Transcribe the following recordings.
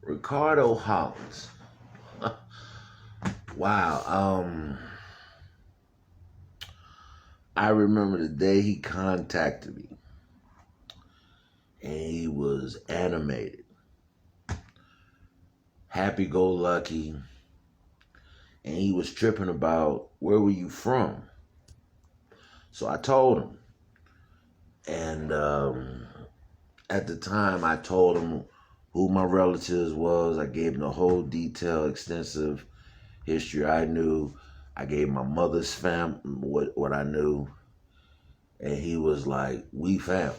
Ricardo Hollins. Wow. I remember the day he contacted me, and he was animated, happy-go-lucky, and he was tripping about where were you from. So I told him, and at the time I told him who my relatives was. I gave him the whole detailed, extensive history I knew. I gave my mother's what I knew, and he was like, "We family."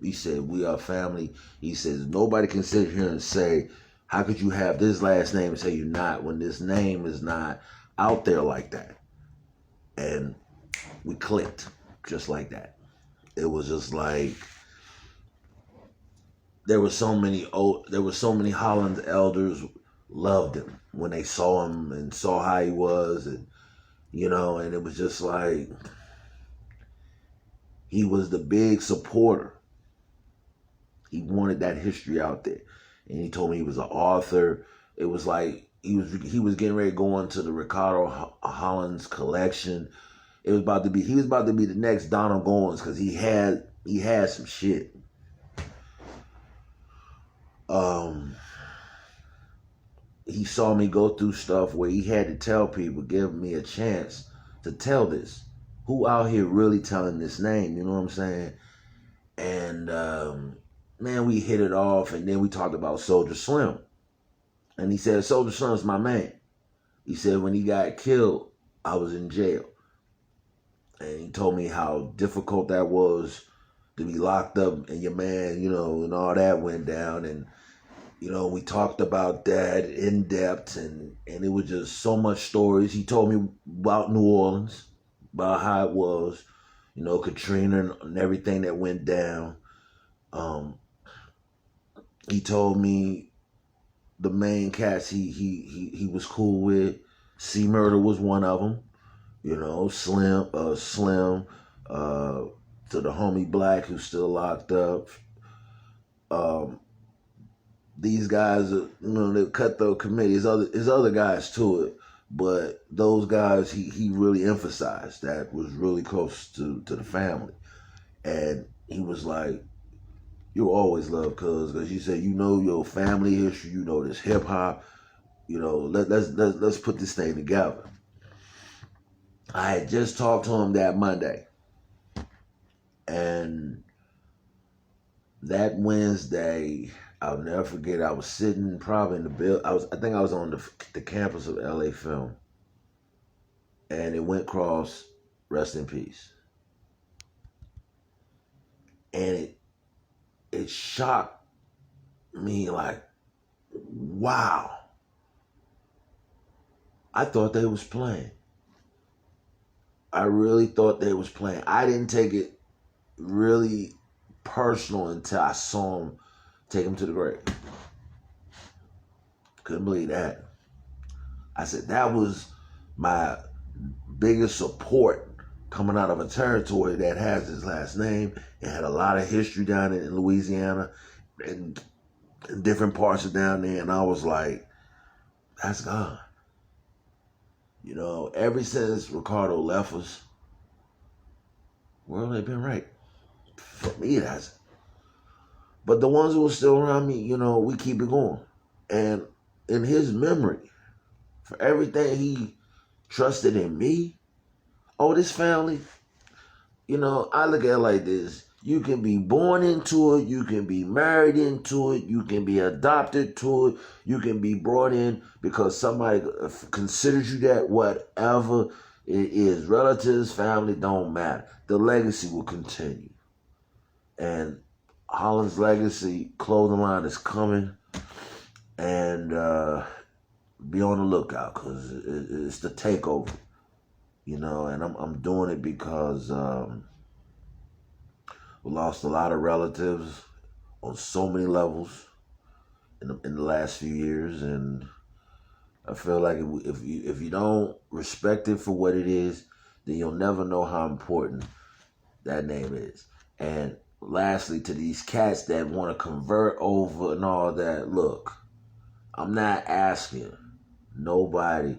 He said, "We are family." He says, "Nobody can sit here and say, how could you have this last name and say you're not when this name is not out there like that?" And we clicked just like that. It was just like there were so many Holland elders loved him when they saw him and saw how he was, and and it was just like he was the big supporter. He wanted that history out there, and he told me he was an author. It was like he was getting ready to go into the Ricardo Hollins collection. He was about to be the next Donald Goins because he had some shit. He saw me go through stuff where he had to tell people, give me a chance to tell this. Who out here really telling this name? You know what I'm saying? And man, we hit it off, and then we talked about Souljah Slim. And he said, Souljah Slim's my man. He said when he got killed, I was in jail. And he told me how difficult that was to be locked up and your man, and all that went down. And, we talked about that in depth, and it was just so much stories. He told me about New Orleans, about how it was, Katrina and everything that went down. He told me the main cats he was cool with. C Murder was one of them. Slim, to the homie Black who's still locked up. These guys, they cut the committee. His other guys to it, but those guys he really emphasized that was really close to the family, and he was like, "You always love cuz," because you said your family history, this hip hop, let's put this thing together. I had just talked to him that Monday, and that Wednesday, I'll never forget. I was sitting probably in the bill. I think I was on the campus of LA Film, and it went across, rest in peace, and it shocked me like, wow. I thought they was playing. I really thought they was playing. I didn't take it really personal until I saw him take him to the grave. Couldn't believe that. I said, that was my biggest support coming out of a territory that has his last name and had a lot of history down in Louisiana and in different parts of down there. And I was like, that's gone. Ever since Ricardo left us, world ain't been right. For me, it hasn't. But the ones who are still around me, we keep it going. And in his memory, for everything he trusted in me, this family, I look at it like this. You can be born into it. You can be married into it. You can be adopted to it. You can be brought in because somebody considers you that. Whatever it is, relatives, family, don't matter. The legacy will continue. And Holland's legacy clothing line is coming. And be on the lookout because it's the takeover. And I'm doing it because we lost a lot of relatives on so many levels in the last few years, and I feel like if you don't respect it for what it is, then you'll never know how important that name is. And lastly, to these cats that want to convert over and all that, look, I'm not asking nobody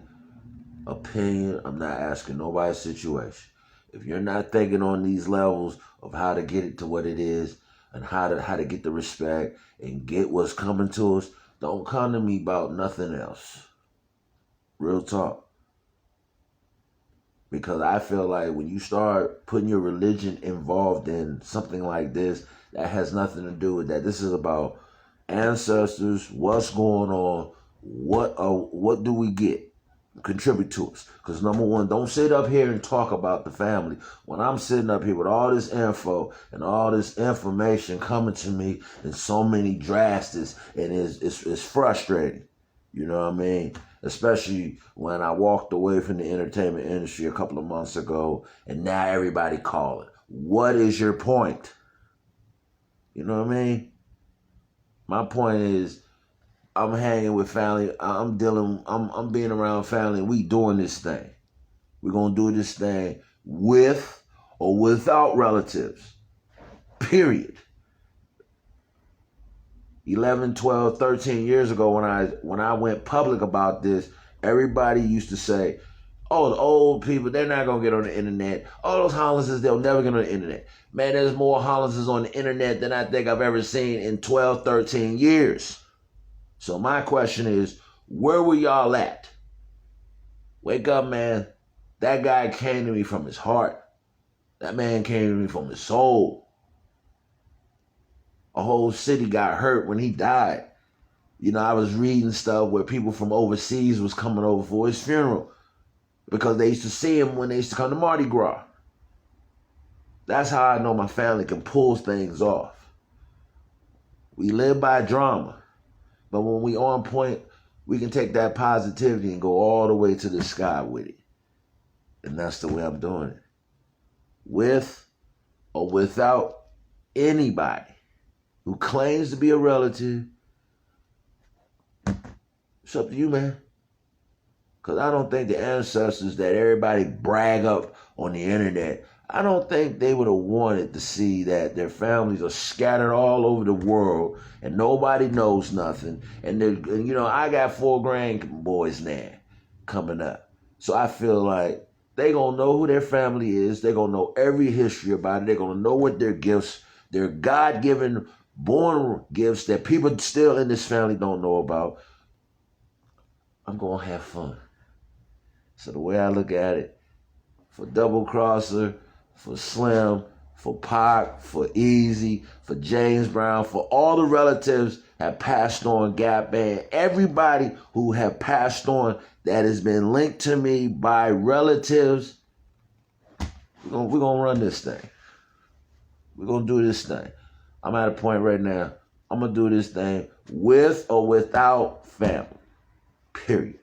opinion. I'm not asking nobody's situation. If you're not thinking on these levels of how to get it to what it is and how to get the respect and get what's coming to us, don't come to me about nothing else. Real talk. Because I feel like when you start putting your religion involved in something like this, that has nothing to do with that. This is about ancestors, what's going on, what do we get? Contribute to us. Because number one, don't sit up here and talk about the family. When I'm sitting up here with all this info and all this information coming to me in so many drafts, and it's frustrating. You know what I mean? Especially when I walked away from the entertainment industry a couple of months ago, and now everybody calling. What is your point? You know what I mean? My point is, I'm hanging with family. I'm being around family, and we doing this thing. We're gonna do this thing with or without relatives. Period. 11, 12, 13 years ago when I went public about this, everybody used to say, oh, the old people, they're not going to get on the internet. Oh, those Hollinses, they'll never get on the internet. Man, there's more Hollinses on the internet than I think I've ever seen in 12, 13 years. So my question is, where were y'all at? Wake up, man. That guy came to me from his heart. That man came to me from his soul. A whole city got hurt when he died. You know, I was reading stuff where people from overseas was coming over for his funeral because they used to see him when they used to come to Mardi Gras. That's how I know my family can pull things off. We live by drama, but when we on point, we can take that positivity and go all the way to the sky with it. And that's the way I'm doing it. With or without anybody who claims to be a relative, it's up to you, man. Because I don't think the ancestors that everybody brag up on the internet, I don't think they would have wanted to see that their families are scattered all over the world and nobody knows nothing. And you know, I got 4 grandboys now coming up. So I feel like they going to know who their family is. They're going to know every history about it. They're going to know what their gifts, their God-given born gifts that people still in this family don't know about. I'm going to have fun. So the way I look at it, for Double Crosser, for Slim, for Pac, for Easy, for James Brown, for all the relatives have passed on Gap Band, everybody who have passed on that has been linked to me by relatives, we're going to run this thing. We're going to do this thing. I'm at a point right now, I'm going to do this thing with or without family. Period.